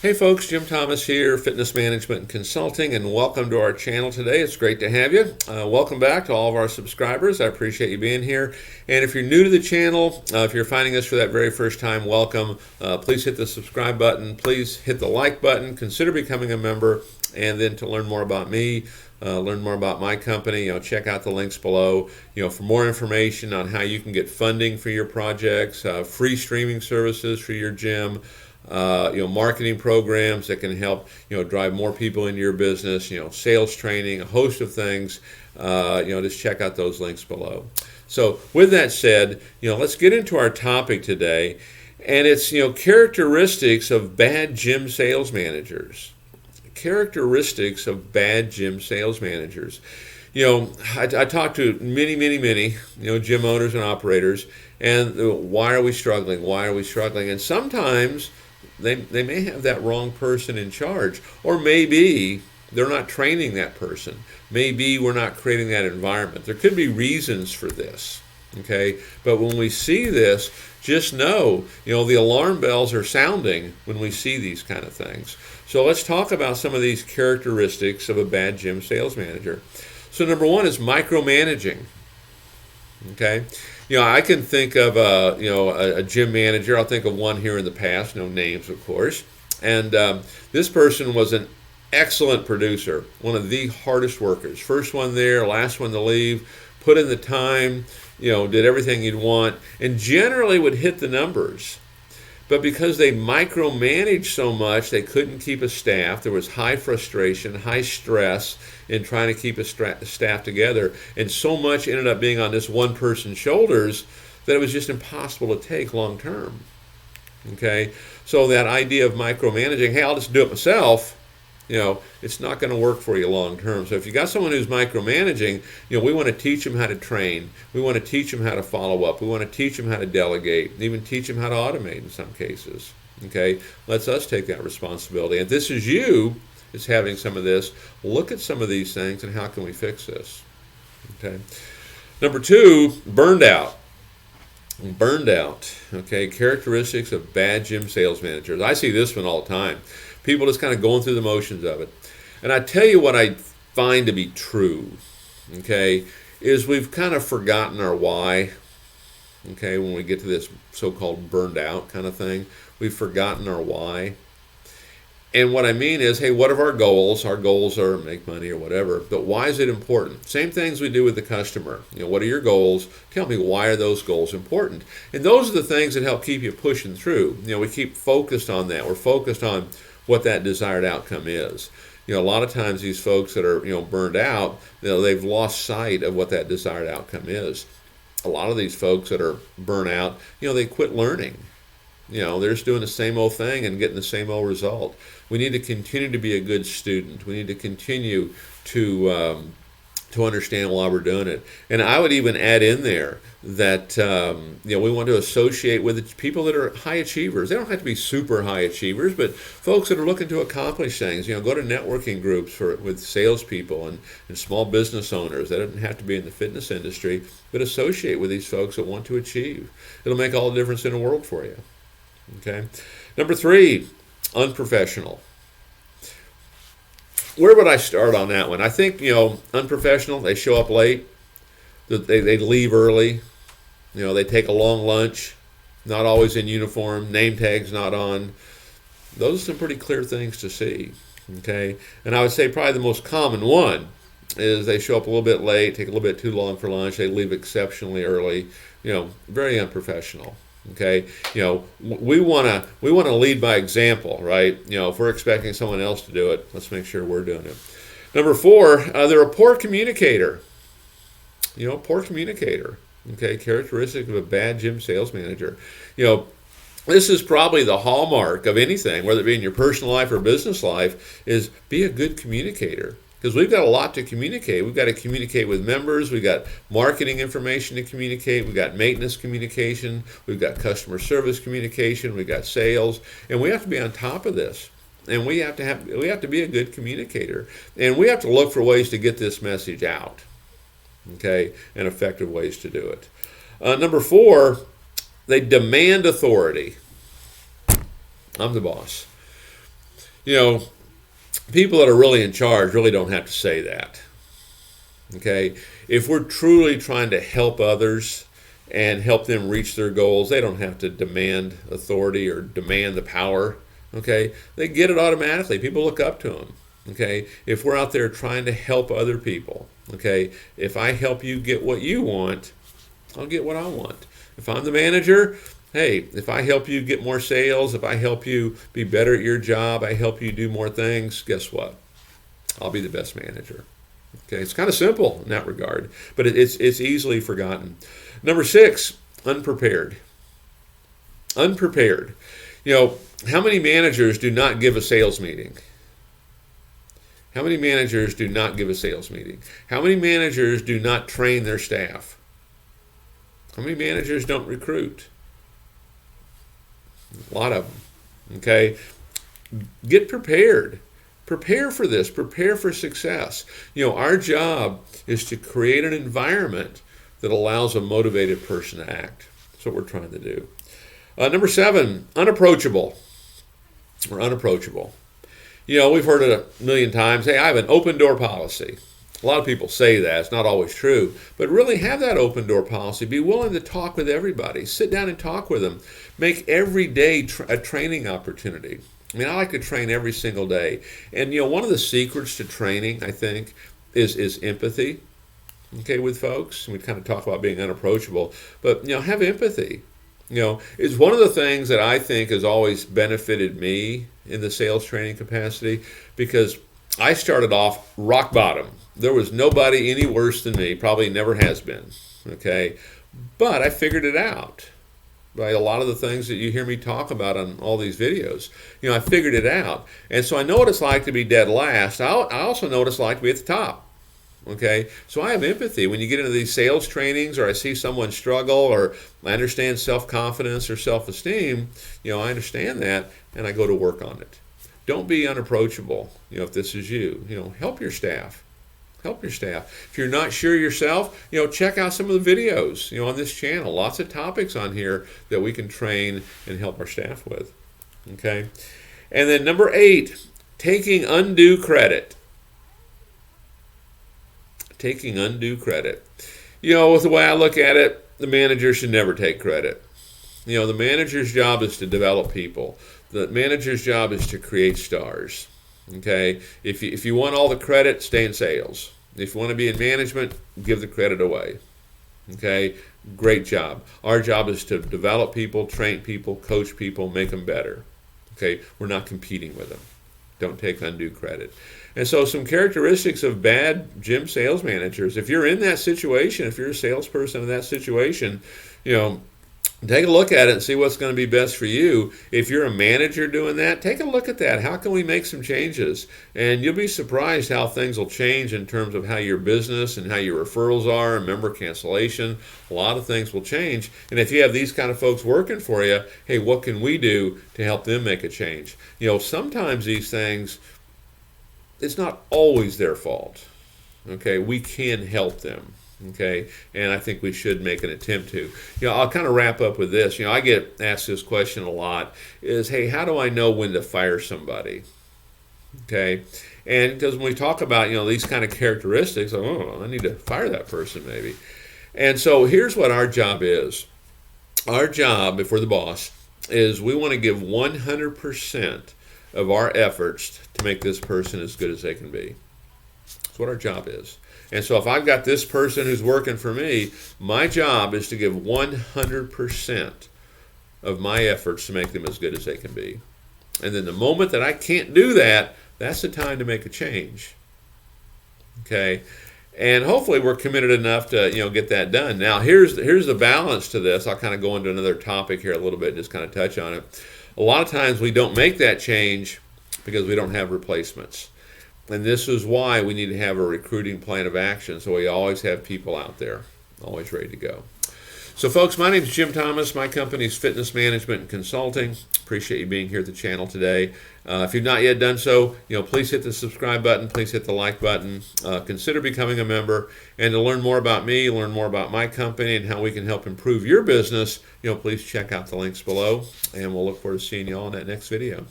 Hey folks, Jim Thomas here, Fitness Management and Consulting, and welcome to our channel today. It's great to have you. Welcome back to all of our subscribers. I appreciate you being here. And if you're new to the channel, if you're finding us for that very first time, welcome. Please hit the subscribe button. Please hit the like button. Consider becoming a member. And then to learn more about me, learn more about my company, check out the links below. For more information on how you can get funding for your projects, free streaming services for your gym. Marketing programs that can help, drive more people into your business, sales training, a host of things, just check out those links below. So with that said, let's get into our topic today, and it's, characteristics of bad gym sales managers. Characteristics of bad gym sales managers. I talk to many, gym owners and operators, and why are we struggling? Why are we struggling? And sometimes they may have that wrong person in charge, or maybe they're not training that person. Maybe we're not creating that environment. There could be reasons for this, okay? But when we see this, just know, the alarm bells are sounding when we see these kind of things. So let's talk about some of these characteristics of a bad gym sales manager. So number one is micromanaging, okay? I can think of a gym manager. I'll think of one here in the past, no names, of course. And this person was an excellent producer, one of the hardest workers. First one there, last one to leave, put in the time, did everything you'd want, and generally would hit the numbers. But because they micromanaged so much, they couldn't keep a staff. There was high frustration, high stress in trying to keep a staff together. And so much ended up being on this one person's shoulders that it was just impossible to take long term. Okay? So that idea of micromanaging, hey, I'll just do it myself, it's not going to work for you long term. So if you got someone who's micromanaging, we want to teach them how to train. We want to teach them how to follow up. We want to teach them how to delegate, and even teach them how to automate in some cases. Okay, let's us take that responsibility. And this is you that's having some of this. Look at some of these things and how can we fix this? Okay. Number two, burned out. Burned out. Okay, characteristics of bad gym sales managers. I see this one all the time. People just kind of going through the motions of it. And I tell you what I find to be true, okay, is we've kind of forgotten our why, okay, when we get to this so-called burned out kind of thing. We've forgotten our why. And what I mean is, hey, what are our goals? Our goals are make money or whatever, but why is it important? Same things we do with the customer. What are your goals? Tell me, why are those goals important? And those are the things that help keep you pushing through. We keep focused on that. We're focused on what that desired outcome is. A lot of times these folks that are, burned out, they've lost sight of what that desired outcome is. A lot of these folks that are burnt out, they quit learning. They're just doing the same old thing and getting the same old result. We need to continue to be a good student. We need to continue to understand why we're doing it. And I would even add in there that we want to associate with people that are high achievers. They don't have to be super high achievers, but folks that are looking to accomplish things. Go to networking groups with salespeople and small business owners. That doesn't have to be in the fitness industry, but associate with these folks that want to achieve. It'll make all the difference in the world for you. Okay. Number three, unprofessional. Where would I start on that one? I think, unprofessional, they show up late, they leave early, they take a long lunch, not always in uniform, name tags not on. Those are some pretty clear things to see, okay? And I would say probably the most common one is they show up a little bit late, take a little bit too long for lunch, they leave exceptionally early, very unprofessional. Okay, we want to lead by example, right? If we're expecting someone else to do it, let's make sure we're doing it. Number four, they're a poor communicator. Poor communicator. Okay, characteristic of a bad gym sales manager. This is probably the hallmark of anything, whether it be in your personal life or business life, is be a good communicator. Because we've got a lot to communicate. We've got to communicate with members. We've got marketing information to communicate. We've got maintenance communication. We've got customer service communication. We've got sales. And we have to be on top of this. And we have to be a good communicator. And we have to look for ways to get this message out. Okay? And effective ways to do it. Number four, they demand authority. I'm the boss. You know, people that are really in charge really don't have to say that. Okay? If we're truly trying to help others and help them reach their goals, they don't have to demand authority or demand the power. Okay? They get it automatically. People look up to them. Okay? If we're out there trying to help other people, okay, if I help you get what you want, I'll get what I want. If I'm the manager, hey, if I help you get more sales, if I help you be better at your job, I help you do more things, guess what? I'll be the best manager. Okay, it's kind of simple in that regard, but it's easily forgotten. Number 6, unprepared. Unprepared. You know, how many managers do not give a sales meeting? How many managers do not give a sales meeting? How many managers do not train their staff? How many managers don't recruit? A lot of them. Okay? Get prepared. Prepare for this. Prepare for success. You know, our job is to create an environment that allows a motivated person to act. That's what we're trying to do. Number 7, unapproachable. Or unapproachable. You know, we've heard it a million times. Hey, I have an open door policy. A lot of people say that. It's not always true. But really have that open door policy. Be willing to talk with everybody. Sit down and talk with them. Make every day a training opportunity. I mean, I like to train every single day. And, you know, one of the secrets to training, I think, is empathy, okay, with folks. We kind of talk about being unapproachable. But, you know, have empathy. You know, it's one of the things that I think has always benefited me in the sales training capacity, because I started off rock bottom. There was nobody any worse than me, probably never has been, okay? But I figured it out by a lot of the things that you hear me talk about on all these videos. You know, I figured it out. And so I know what it's like to be dead last. I also know what it's like to be at the top. Okay, so I have empathy. When you get into these sales trainings, or I see someone struggle, or I understand self-confidence or self-esteem, you know, I understand that, and I go to work on it. Don't be unapproachable, you know, if this is you. You know, help your staff. Help your staff. If you're not sure yourself, you know, check out some of the videos, you know, on this channel. Lots of topics on here that we can train and help our staff with. Okay, and then number 8, taking undue credit. Taking undue credit. You know, with the way I look at it, the manager should never take credit. You know, the manager's job is to develop people. The manager's job is to create stars. Okay? If you want all the credit, stay in sales. If you want to be in management, give the credit away. Okay? Great job. Our job is to develop people, train people, coach people, make them better. Okay? We're not competing with them. Don't take undue credit. And so some characteristics of bad gym sales managers, if you're in that situation, if you're a salesperson in that situation, you know, take a look at it and see what's going to be best for you. If you're a manager doing that, take a look at that. How can we make some changes? And you'll be surprised how things will change in terms of how your business and how your referrals are and member cancellation. A lot of things will change. And if you have these kind of folks working for you, hey, what can we do to help them make a change? You know, sometimes these things, it's not always their fault. Okay, we can help them. Okay, and I think we should make an attempt to. You know, I'll kind of wrap up with this. You know, I get asked this question a lot: is, hey, how do I know when to fire somebody? Okay, and because when we talk about, you know, these kind of characteristics, oh, I need to fire that person maybe. And so here's what our job is. Our job, if we're the boss, is we want to give 100% of our efforts to make this person as good as they can be. That's what our job is. And so if I've got this person who's working for me, my job is to give 100% of my efforts to make them as good as they can be. And then the moment that I can't do that, that's the time to make a change. Okay? And hopefully we're committed enough to, you know, get that done. Now, here's the balance to this. I'll kind of go into another topic here a little bit, just kind of touch on it. A lot of times we don't make that change because we don't have replacements. And this is why we need to have a recruiting plan of action, so we always have people out there, always ready to go. So folks, my name is Jim Thomas. My company is Fitness Management and Consulting. Appreciate you being here at the channel today. If you've not yet done so, you know, please hit the subscribe button. Please hit the like button. Consider becoming a member. And to learn more about me, learn more about my company and how we can help improve your business, you know, please check out the links below. And we'll look forward to seeing you all in that next video.